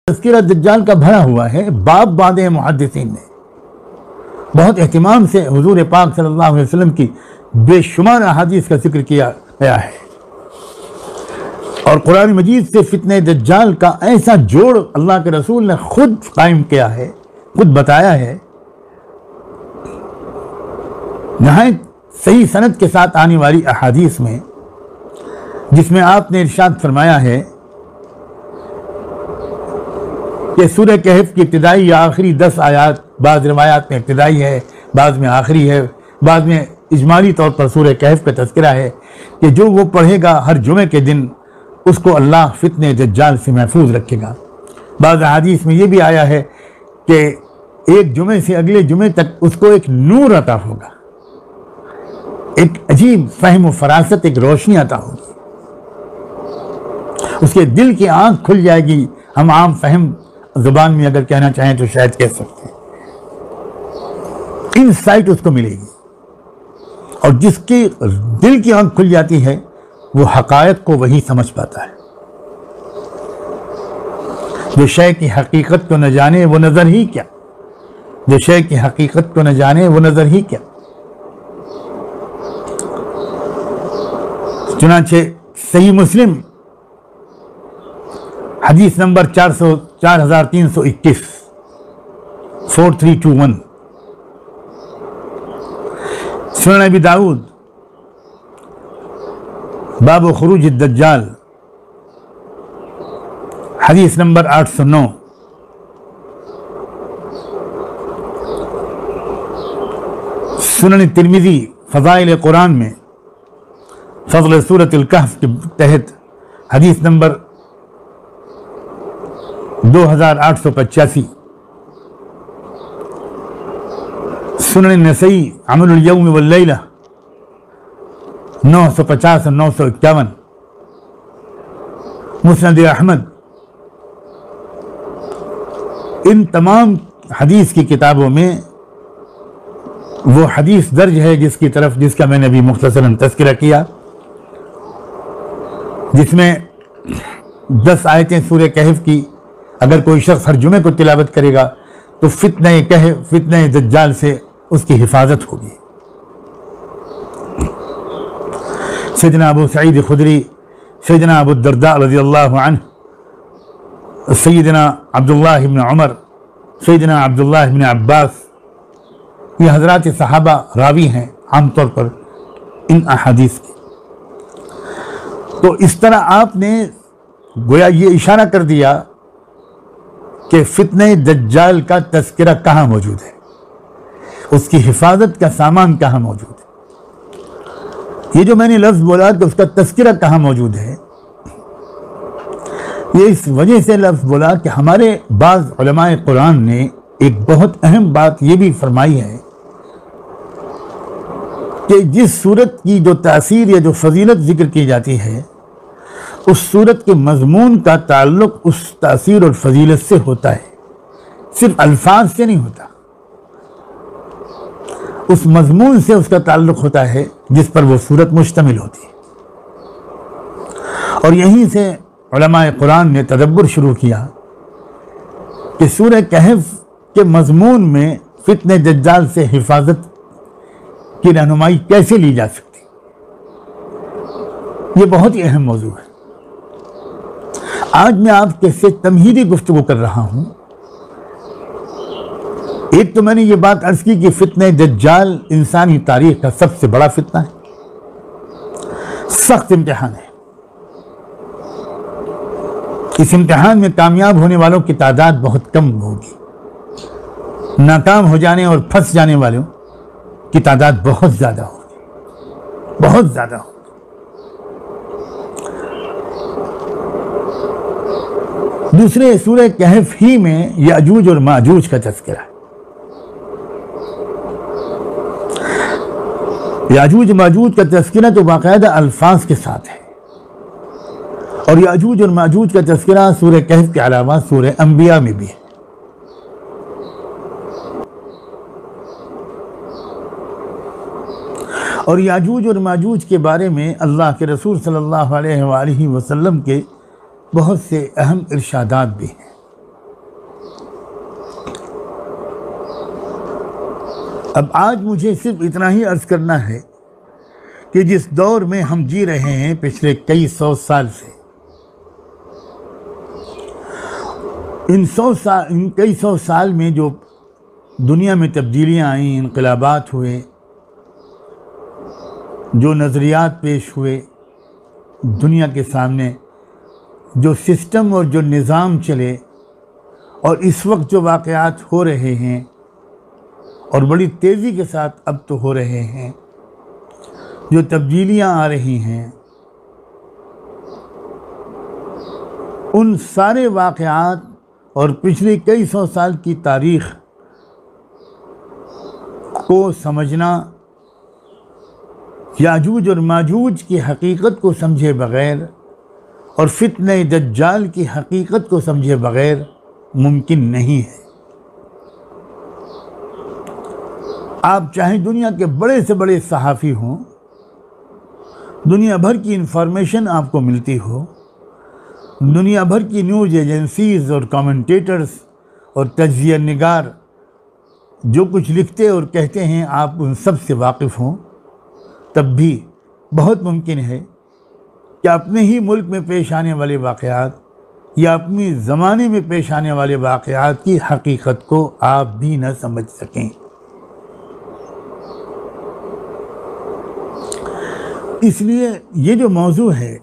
तज़किरा दज्जाल का भरा हुआ है। बाब बादे मुहद्दिसीन ने बहुत एहतिमाम से हुजूर पाक सल्लल्लाहु अलैहि वसल्लम की बेशुमार अहादीस का जिक्र किया गया है और कुरान मजीद से फितने दज्जाल का ऐसा जोड़ अल्लाह के रसूल ने खुद कायम किया है, खुद बताया है। नहायत सही सनद के साथ आने वाली अहादीस में, जिसमें आपने इरशाद फरमाया है कि सूरह कहफ की इब्तिदाई या आखिरी 10 आयात, बाज़ रिवायात में इब्तिदाई है, बाज़ में आखिरी है, बाद में इजमाली तौर पर सूरह कहफ का तज़किरा है कि जो वो पढ़ेगा हर जुमे के दिन उसको अल्लाह फितने दज्जाल से महफूज रखेगा। बाज़ अहादीस में ये भी आया है कि एक जुमे से अगले जुमे तक उसको एक नूर अता होगा, एक अजीब फहम व फरासत, एक रोशनी अता होगी, उसके दिल की आंख खुल जाएगी। हम आम फहम जुबान में अगर कहना चाहें तो शायद कह सकते हैं, इनसाइट उसको मिलेगी। और जिसकी दिल की आंख खुल जाती है वो हकायत को वही समझ पाता है। जो शय की हकीकत को न जाने वो नजर ही क्या, जो शय की हकीकत को न जाने वो नजर ही क्या। चुनांचे सही मुस्लिम हदीस नंबर 4321 4321, सुनन अबी दाऊद बाब खुरूज दज्जाल हदीस नंबर 809, सुनन तिरमिज़ी फ़ज़ाइल कुरान में फ़ज़ल सूरतुल कहफ़ के तहत हदीस नंबर 2885, सुनन नसई अमलुल यौम वल लैला 950 और 951, मुस्नद अहमद, इन तमाम हदीस की किताबों में वो हदीस दर्ज है जिसका मैंने अभी मुख्तसरन तज़किरा किया, जिसमें 10 आयतें सूरह कहफ की अगर कोई शख्स हर जुमे को तिलावत करेगा तो फितने दज्जाल से उसकी हिफाजत होगी। सैयदना अबू सईद खुदरी, सैयदना अबू दरदा रज़ियल्लाहु अन्हु, सैयदना अब्दुल्लाह इब्न उमर, सैयदना अब्दुल्लाह इब्न अब्बास, ये हज़रात सहाबा रावी हैं आमतौर पर इन अहादीस के। तो इस तरह आपने गोया ये इशारा कर दिया कि फितने दज्जाल का तज़किरा कहाँ मौजूद है, उसकी हिफाजत का सामान कहाँ मौजूद है। ये जो मैंने लफ्ज़ बोला कि उसका तज़किरा कहाँ मौजूद है, ये इस वजह से लफ्ज़ बोला कि हमारे बाज़ उलमाए कुरान ने एक बहुत अहम बात ये भी फरमाई है कि जिस सूरत की जो तासीर या जो फजीलत जिक्र की जाती है, उस सूरत के मजमून का ताल्लुक उस तासीर और फजीलत से होता है, सिर्फ अल्फाज से नहीं होता। उस मजमून से उसका ताल्लुक होता है जिस पर वो सूरत मुश्तमिल होती है। और यहीं से उलमाए कुरान ने तदब्बुर शुरू किया कि सूरह कहफ के मजमून में फितने दज्जाल से हिफाजत की रहनुमाई कैसे ली जा सकती, ये बहुत ही अहम मौजू है। आज मैं आपके से तमहीदी गुफ्तगू कर रहा हूं। एक तो मैंने ये बात अर्ज की कि फितने दज्जाल इंसानी तारीख का सबसे बड़ा फितना है, सख्त इम्तिहान है। इस इम्तिहान में कामयाब होने वालों की तादाद बहुत कम होगी, नाकाम हो जाने और फंस जाने वालों की तादाद बहुत ज़्यादा होगी, बहुत ज़्यादा होगी। दूसरे सूरह कहफ ही में याजूज और माजूज का तज़किरा है। याजूज माजूज का तज़किरा तो बाकायदा अल्फाज के साथ है, और याजूज और माजूज का तज़किरा सूरह कहफ के अलावा सूरह अंबिया में भी है। और याजूज और माजूज के बारे में अल्लाह के रसूल सल्लल्लाहु अलैहि वसल्लम के बहुत से अहम इरशादात भी हैं। अब आज मुझे सिर्फ इतना ही अर्ज़ करना है कि जिस दौर में हम जी रहे हैं पिछले कई सौ साल से, इन कई सौ साल में जो दुनिया में तब्दीलियाँ आईं, इनकलाबात हुए, जो नज़रियात पेश हुए दुनिया के सामने, जो सिस्टम और जो निज़ाम चले, और इस वक्त जो वाक़यात हो रहे हैं और बड़ी तेज़ी के साथ अब तो हो रहे हैं, जो तब्दीलियाँ आ रही हैं, उन सारे वाक़यात और पिछले कई सौ साल की तारीख़ को समझना, याजूज और माजूज की हकीकत को समझे बग़ैर और फितने दज्जाल की हकीकत को समझे बग़ैर मुमकिन नहीं है। आप चाहे दुनिया के बड़े से बड़े सहाफ़ी हों, दुनिया भर की इंफॉर्मेशन आपको मिलती हो, दुनिया भर की न्यूज़ एजेंसीज़ और कमेंटेटर्स और तज्ज़िया निगार जो कुछ लिखते और कहते हैं आप उन सब से वाकिफ़ हों, तब भी बहुत मुमकिन है कि अपने ही मुल्क में पेश आने वाले वाक़यात या अपनी ज़माने में पेश आने वाले वाक़यात की हकीकत को आप भी न समझ सकें। इसलिए ये जो मौजू है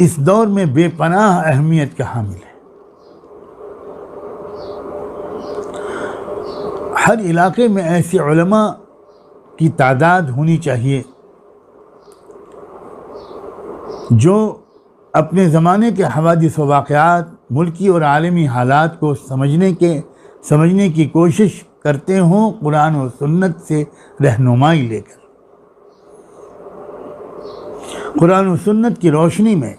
इस दौर में बेपनाह अहमियत का हामिल है। हर इलाके में ऐसे उलमा की तादाद होनी चाहिए जो अपने ज़माने के हवादिस व वाक़यात, मुल्की और आलमी हालात को समझने की कोशिश करते हों, कुरान और सुन्नत से रहनुमाई लेकर, कुरान और सुन्नत की रोशनी में।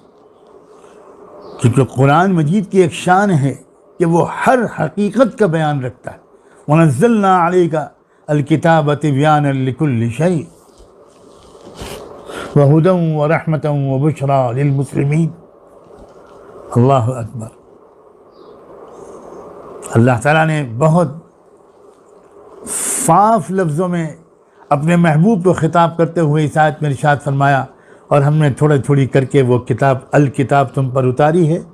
क्योंकि कुरान मजीद की एक शान है कि वो हर हकीकत का बयान रखता है। वनज़्ज़लना अलैका अल-किताब तिब्यानन लिकुल्लि शै व हुदन व रहमतन व बुशरा लिलमुस्लिमीन। अल्लाहु अकबर। अल्लाह ताला ने बहुत साफ लफ्ज़ों में अपने महबूब को ख़िताब करते हुए इस आयत में इरशाद फरमाया, और हमने थोड़ी थोड़ी करके वो किताब अल किताब तुम पर उतारी है,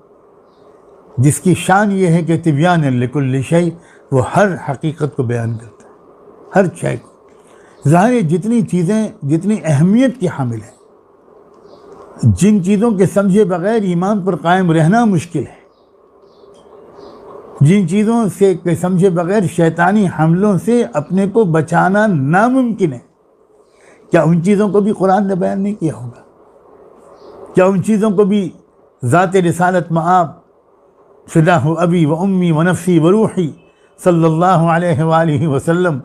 जिसकी शान ये है कि तिब्यानन लिकुल्लि शै, वो हर हकीकत को बयान करता है, हर शय को। ज़ाहिर जितनी चीज़ें जितनी अहमियत की हामिल हैं, जिन चीज़ों के समझे बग़ैर ईमान पर कायम रहना मुश्किल है, जिन चीज़ों से के समझे बग़ैर शैतानी हमलों से अपने को बचाना नामुमकिन है, क्या उन चीज़ों को भी कुरान ने बयान नहीं किया होगा? क्या उन चीज़ों को भी ज़ाते रिसालत मआब फ़िदाहु अबी व उम्मी व नफ़्सी व रूही सल्लल्लाहु अलैहि वसल्लम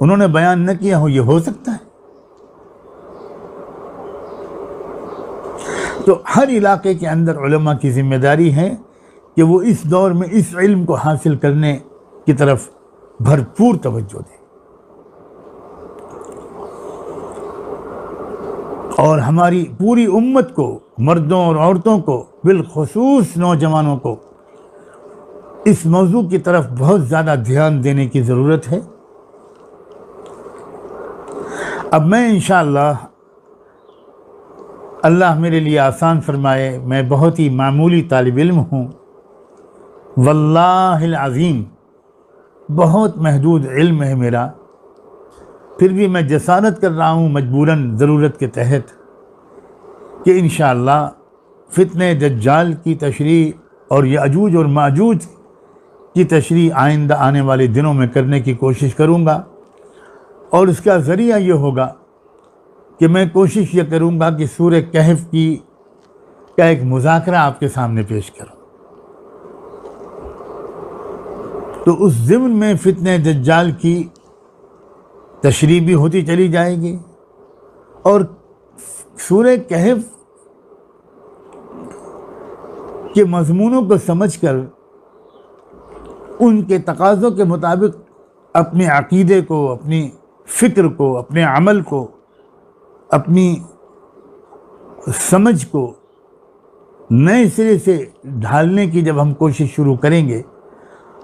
उन्होंने बयान न किया हो? ये हो सकता है? तो हर इलाके के अंदर उलमा की ज़िम्मेदारी है कि वो इस दौर में इस इल्म को हासिल करने की तरफ भरपूर तवज्जो दें, और हमारी पूरी उम्मत को, मर्दों और औरतों को, बिलखुसूस नौजवानों को इस मौजू की तरफ बहुत ज़्यादा ध्यान देने की ज़रूरत है। अब मैं इंशाअल्लाह, अल्लाह मेरे लिए आसान फरमाए, मैं बहुत ही मामूली तालिब इल्म हूँ, वल्लाहिल अज़ीम बहुत महदूद इल्म है मेरा, फिर भी मैं जसारत कर रहा हूँ मजबूरन, ज़रूरत के तहत, कि इंशाअल्लाह फितने दज्जाल की तशरीह और याजूज और माजूज की तशरीह आइंदा आने वाले दिनों में करने की कोशिश करूँगा। और उसका ज़रिया ये होगा कि मैं कोशिश ये करूँगा कि सूरह कहफ का एक मुज़ाकरा आपके सामने पेश करूँ। तो उस ज़िम्न में फितने दज्जाल की तशरीह भी होती चली जाएगी, और सूरह कहफ के मज़मूनों को समझकर उनके तकाज़ों के मुताबिक अपने अक़ीदे को, अपनी फ़िक्र को, अपने अमल को, अपनी समझ को नए सिरे से ढालने की जब हम कोशिश शुरू करेंगे,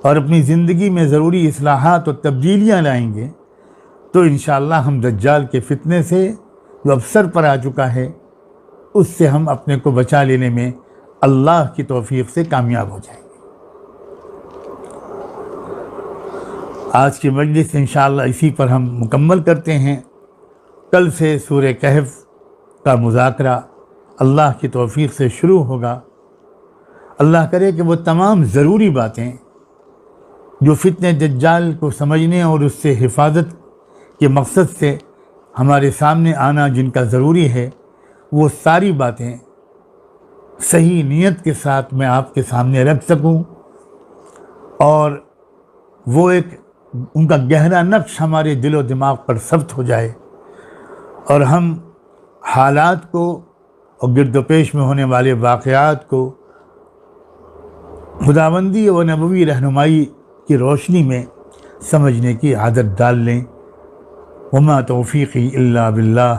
और अपनी ज़िंदगी में ज़रूरी इस्लाहात और तब्दीलियाँ लाएंगे तो इंशाअल्लाह हम दज्जाल के फितने से जो अब सर पर आ चुका है उससे हम अपने को बचा लेने में अल्लाह की तौफीक से कामयाब हो जाएंगे। आज की मजलिस इंशाअल्लाह इसी पर हम मुकम्मल करते हैं। कल से सूरह कहफ का मुज़ाकरा अल्लाह की तौफीक से शुरू होगा। अल्लाह करे कि वो तमाम ज़रूरी बातें जो फितने दज्जाल को समझने और उससे हिफाजत के मकसद से हमारे सामने आना जिनका ज़रूरी है, वो सारी बातें सही नीयत के साथ मैं आपके सामने रख सकूं और वो एक उनका गहरा नक्श हमारे दिलो दिमाग पर सब्त हो जाए और हम हालात को और गिरदोपेश में होने वाले वाक़यात को खुदाबंदी और नबवी रहनुमाई की रोशनी में समझने की आदत डाल लें। वमा तौफ़ीक़ी इल्ला बिल्लाह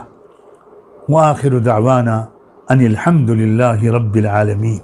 व आखिरु दावाना अनिल हम्दुलिल्लाहि रब्बिल आलमीन।